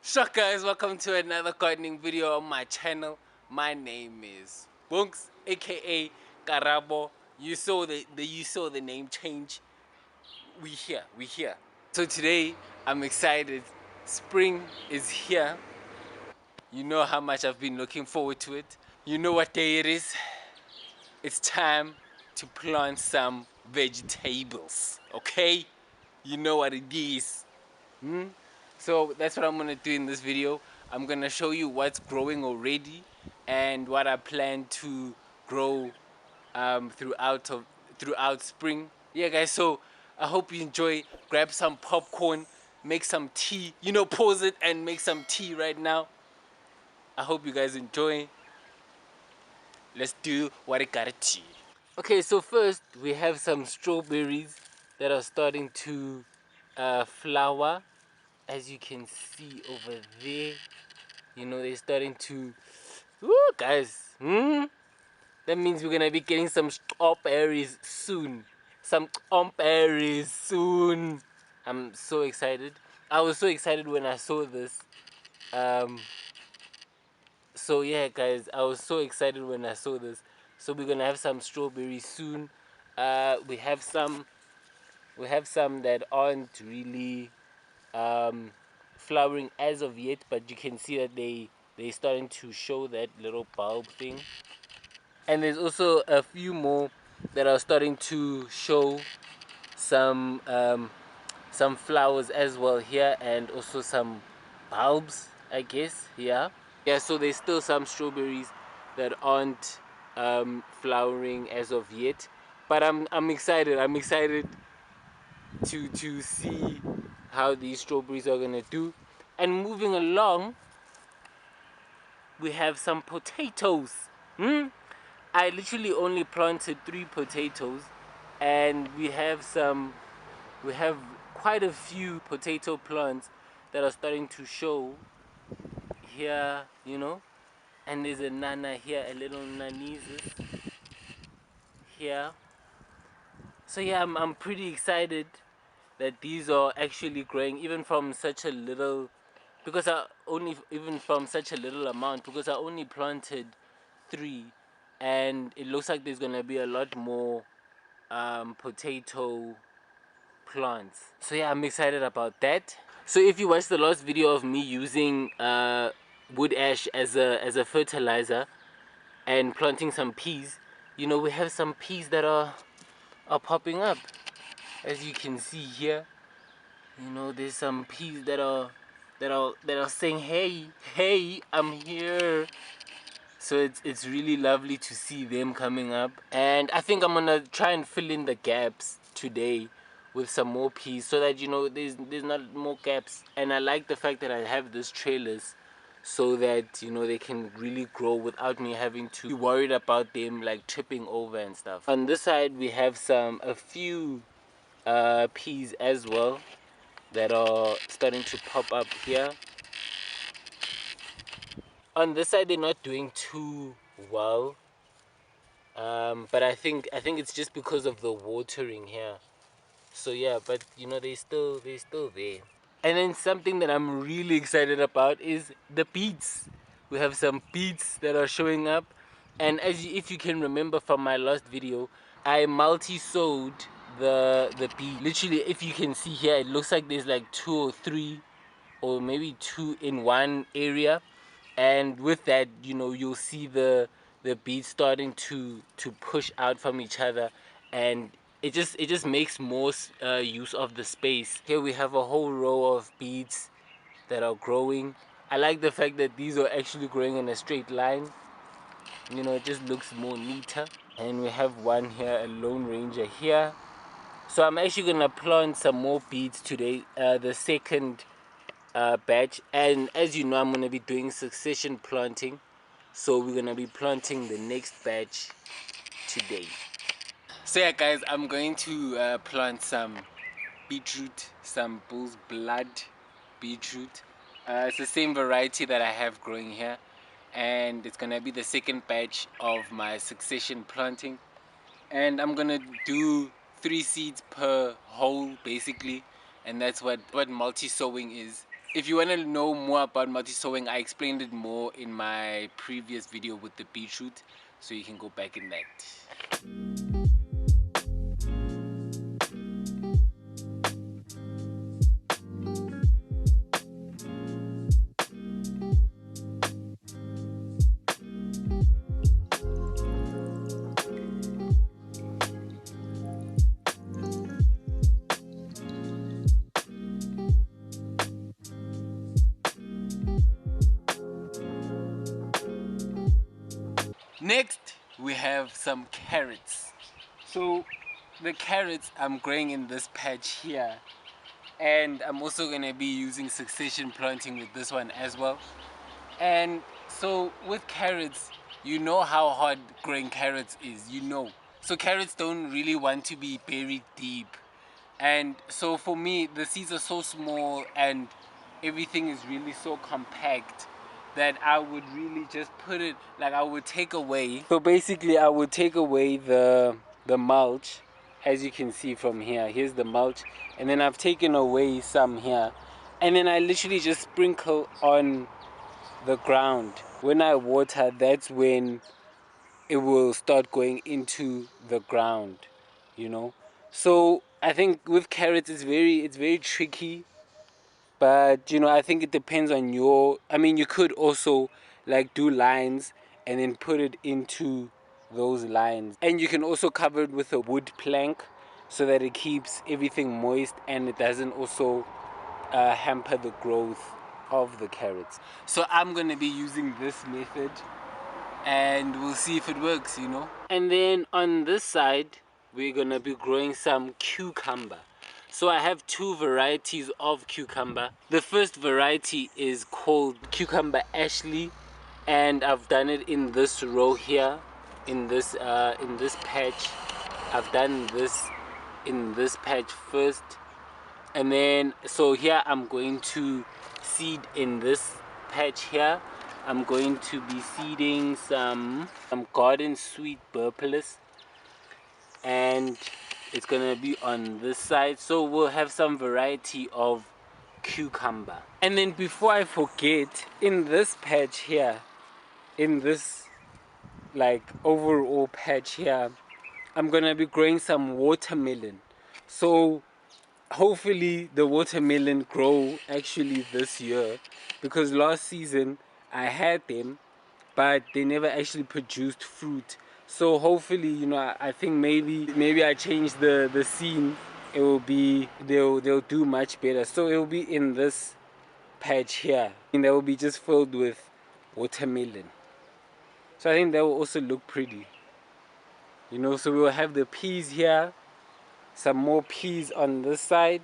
So guys, welcome to another gardening video on my channel. My name is Bunks, aka Karabo. You saw the name change. We here. So today I'm excited. Spring is here. You know how much I've been looking forward to it. You know what day it is. It's time to plant some vegetables. Okay? You know what it is. So that's what I'm gonna do in this video. I'm gonna show you what's growing already and what I plan to grow throughout spring. Yeah, guys. So I hope you enjoy. Grab some popcorn, make some tea. Pause it and make some tea right now. I hope you guys enjoy. Let's do what I gotta do. Okay, so first we have some strawberries that are starting to flower. As you can see over there, they're starting to, woo, guys, that means we're gonna be getting some strawberries soon. I'm so excited. I was so excited when I saw this. So yeah, guys, I was so excited when I saw this. So we're gonna have some strawberries soon. We have some that aren't really flowering as of yet, but you can see that they're starting to show that little bulb thing. And there's also a few more that are starting to show some flowers as well here, and also some bulbs, I guess. Yeah, so there's still some strawberries that aren't flowering as of yet, but I'm excited. To see how these strawberries are gonna do. And moving along, we have some potatoes. I literally only planted 3 potatoes, and we have quite a few potato plants that are starting to show here, and there's a nana here, a little nanises here. So yeah, I'm pretty excited that these are actually growing even from such a little, because I only even from such a little amount, because I only planted 3, and it looks like there's gonna be a lot more potato plants. So yeah, I'm excited about that. So if you watched the last video of me using wood ash as a fertilizer and planting some peas, we have some peas that are popping up, as you can see here. There's some peas that are saying, hey, I'm here. So it's really lovely to see them coming up, and I think I'm gonna try and fill in the gaps today with some more peas, so that there's not more gaps. And I like the fact that I have this trailers, so that they can really grow without me having to be worried about them like tripping over and stuff. On this side we have a few peas as well that are starting to pop up here. On this side they're not doing too well, but I think it's just because of the watering here. So yeah, but they're still there. And then something that I'm really excited about is the beets. We have some beets that are showing up, and if you can remember from my last video, I multi-sowed the beet. Literally, if you can see here, it looks like there's like 2 or 3, or maybe 2 in one area, and with that, you'll see the beads starting to push out from each other, and it just makes more use of the space. Here we have a whole row of beads that are growing. I like the fact that these are actually growing in a straight line. It just looks more neater. And we have one here, a Lone Ranger here. So I'm actually gonna plant some more beads today, the second batch. And as you know, I'm gonna be doing succession planting, so we're gonna be planting the next batch today. So yeah, guys, I'm going to plant some beetroot, some bull's blood beetroot. It's the same variety that I have growing here, and it's gonna be the second batch of my succession planting. And I'm gonna do 3 seeds per hole basically, and that's what multi-sowing is. if you want to know more about multi-sowing, I explained it more in my previous video with the beetroot, so you can go back in that. Next, we have some carrots. So the carrots I'm growing in this patch here, and I'm also gonna be using succession planting with this one as well. And so with carrots, you know how hard growing carrots is, you know. So carrots don't really want to be buried deep. And so for me, the seeds are so small and everything is really so compact that I would really just put it, like I would take away. So basically I would take away the mulch, as you can see from here. Here's the mulch, and then I've taken away some here. And then I literally just sprinkle on the ground. When I water, that's when it will start going into the ground, you know. So I think with carrots it's very tricky, but you know, I think it depends on your, I mean, you could also like do lines and then put it into those lines, and you can also cover it with a wood plank so that it keeps everything moist and it doesn't also hamper the growth of the carrots. So I'm gonna be using this method and we'll see if it works, you know. And then on this side we're gonna be growing some cucumber. So I have two varieties of cucumber. The first variety is called cucumber Ashley, and I've done it in this row here, in this patch. I've done this in this patch first, and then so here I'm going to seed in this patch here. I'm going to be seeding some garden sweet purplis, and it's gonna be on this side, so we'll have some variety of cucumber. And then before I forget, in this patch here, in this like overall patch here, I'm gonna be growing some watermelon. So hopefully the watermelon grow actually this year, because last season I had them but they never actually produced fruit. So hopefully, you know, I think maybe I change the scene. It will be, they'll do much better. So it will be in this patch here, and they will be just filled with watermelon. So I think that will also look pretty, you know. So we will have the peas here, some more peas on this side,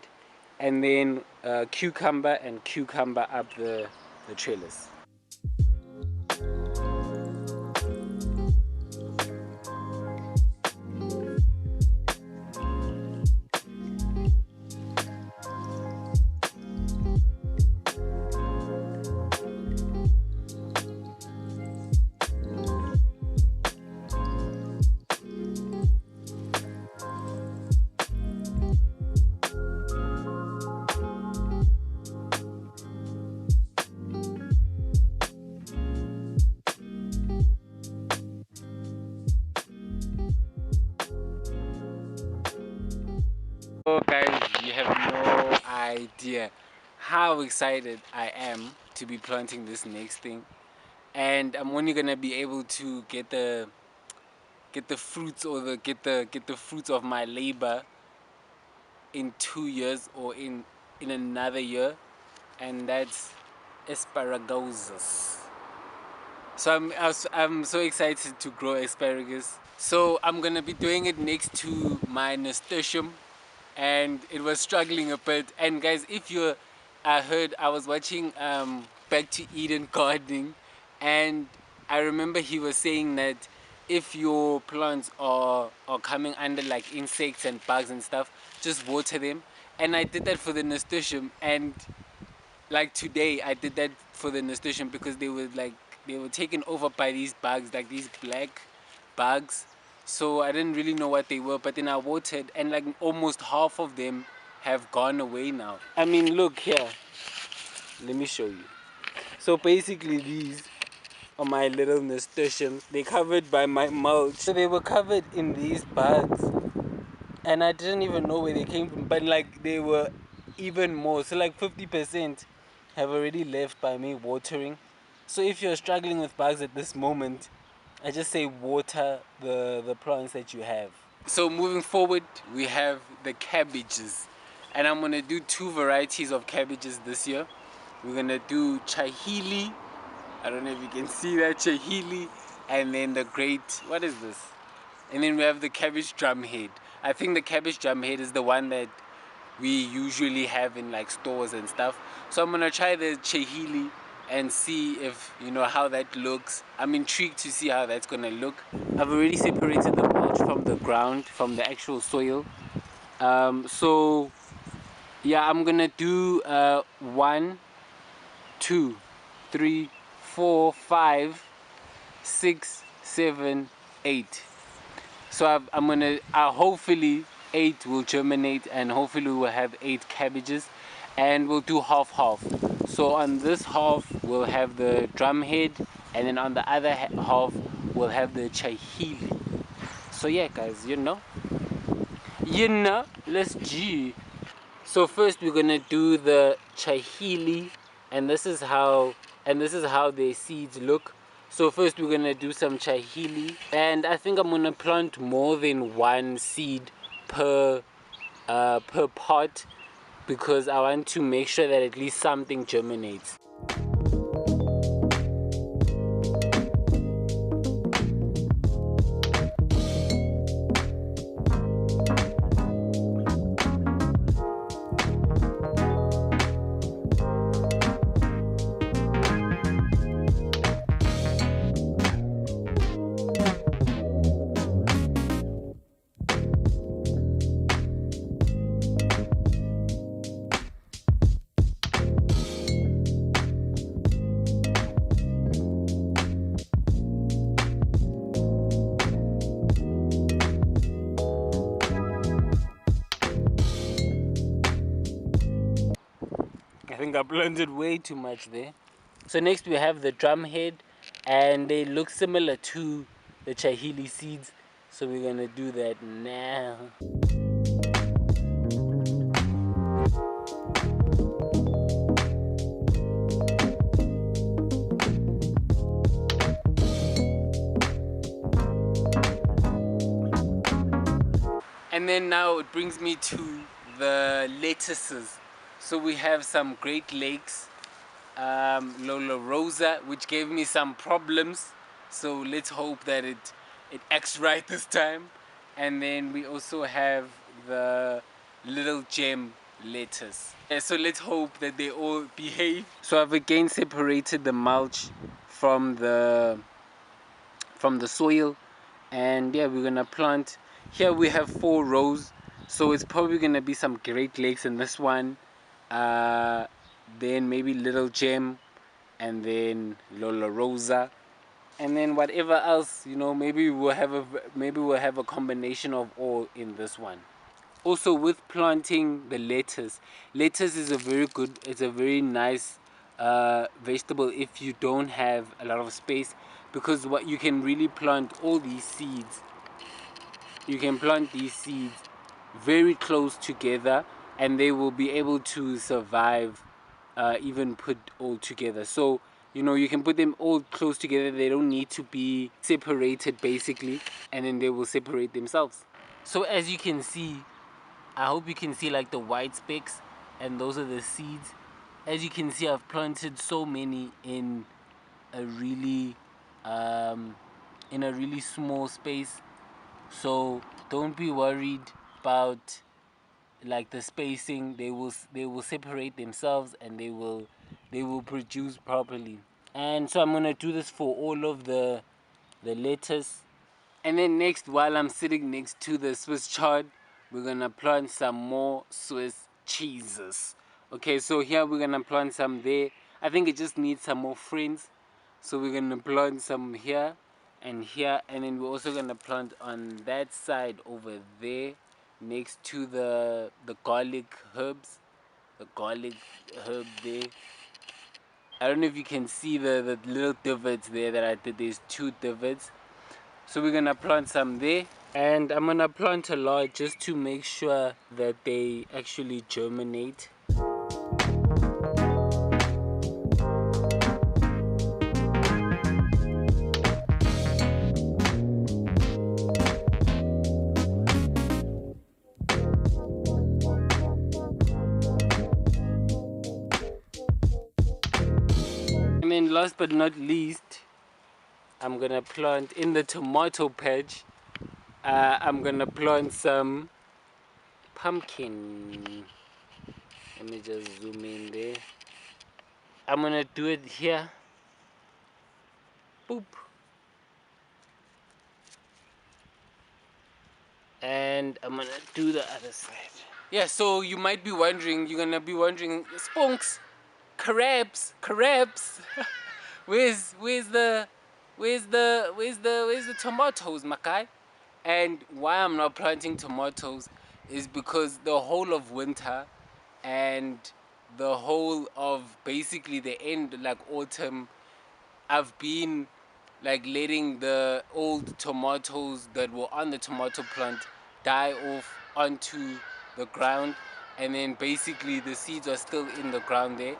and then cucumber and cucumber up the trellis. So guys, you have no idea how excited I am to be planting this next thing, and I'm only gonna be able to get the fruits, or get the fruits of my labor in 2 years, or in another year, and that's asparagus. So I'm so excited to grow asparagus. So I'm gonna be doing it next to my nasturtium, and it was struggling a bit. And guys, if you heard, I was watching Back to Eden gardening, and I remember he was saying that if your plants are coming under like insects and bugs and stuff, just water them. And I did that for the nasturtium, and like today I did that for the nasturtium because they were taken over by these bugs, like these black bugs. So I didn't really know what they were, but then I watered, and like almost half of them have gone away now. I mean, look here, let me show you. So basically these are my little nasturtiums. They're covered by my mulch. So they were covered in these buds, and I didn't even know where they came from, but like they were even more. So like 50% have already left by me watering. So if you're struggling with bugs at this moment, I just say water the plants that you have. So moving forward, we have the cabbages, and I'm gonna do 2 varieties of cabbages this year. We're gonna do Chahili. I don't know if you can see that, Chahili, and then the great, what is this? And then we have the cabbage drumhead. I think the cabbage drumhead is the one that we usually have in like stores and stuff. So I'm gonna try the Chahili and see if, you know, how that looks. I'm intrigued to see how that's gonna look. I've already separated the mulch from the ground, from the actual soil. So yeah, I'm gonna do 1, 2, 3, 4, 5, 6, 7, 8. So I'm gonna hopefully 8 will germinate, and hopefully we'll have 8 cabbages, and we'll do half. So on this half we'll have the drumhead, and then on the other half we'll have the Chahili. So yeah guys, you know, let's G. So first we're gonna do the Chahili, and this is how their seeds look. So first we're gonna do some Chahili, and I think I'm gonna plant more than 1 seed per pot, because I want to make sure that at least something germinates. I think I planted way too much there. So next we have the drumhead, and they look similar to the Chahili seeds. So we're gonna do that now. And then now it brings me to the lettuces. So we have some Great Lakes, Lola Rosa, which gave me some problems. So let's hope that it acts right this time. And then we also have the Little Gem lettuce. Yeah, so let's hope that they all behave. So I've again separated the mulch from the soil, and yeah, we're gonna plant. Here we have 4 rows, so it's probably gonna be some Great Lakes in this one, then maybe Little Gem, and then Lola Rosa, and then whatever else, you know, maybe we'll have a combination of all in this one. Also, with planting the lettuce is it's a very nice vegetable if you don't have a lot of space, because what you can really plant all these seeds, you can plant these seeds very close together, and they will be able to survive even put all together. So you know, you can put them all close together, they don't need to be separated basically, and then they will separate themselves. So as you can see, I hope you can see like the white specks, and those are the seeds. As you can see, I've planted so many in a really small space. So don't be worried about like the spacing. They will separate themselves, and they will produce properly. And so I'm gonna do this for all of the lettuce. And then next, while I'm sitting next to the Swiss chard, we're gonna plant some more Swiss cheeses. Okay, so here we're gonna plant some there. I think it just needs some more friends. So we're gonna plant some here, and then we're also gonna plant on that side over there, next to the garlic herbs. The garlic herb there. I don't know if you can see the little divots there that I did. There's 2 divots. So we're gonna plant some there, and I'm gonna plant a lot just to make sure that they actually germinate. And then last but not least, I'm gonna plant in the tomato patch. I'm gonna plant some pumpkin. Let me just zoom in there. I'm gonna do it here. Boop. And I'm gonna do the other side. Yeah, so you might be wondering, you're gonna be wondering, Spunks, crabs, where's the tomatoes, my guy? And why I'm not planting tomatoes is because the whole of winter and the whole of basically the end, like autumn, I've been like letting the old tomatoes that were on the tomato plant die off onto the ground, and then basically the seeds are still in the ground there.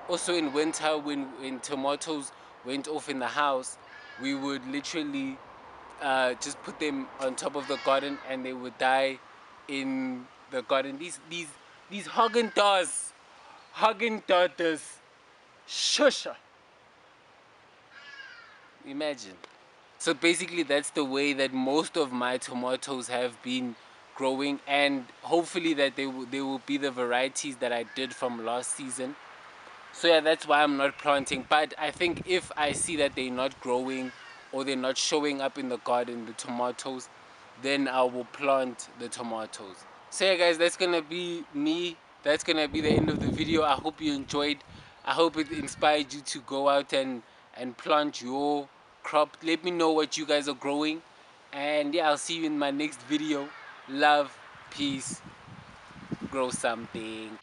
Also in winter, when tomatoes went off in the house, we would literally just put them on top of the garden and they would die in the garden. These Haagen-Dazs, shusha. Imagine. So basically that's the way that most of my tomatoes have been growing, and hopefully that they will be the varieties that I did from last season. So yeah, that's why I'm not planting. But I think if I see that they're not growing or they're not showing up in the garden, the tomatoes, then I will plant the tomatoes. So yeah guys, that's gonna be me. That's gonna be the end of the video. I hope you enjoyed. I hope it inspired you to go out and plant your crop. Let me know what you guys are growing, and yeah, I'll see you in my next video. Love, peace, grow something.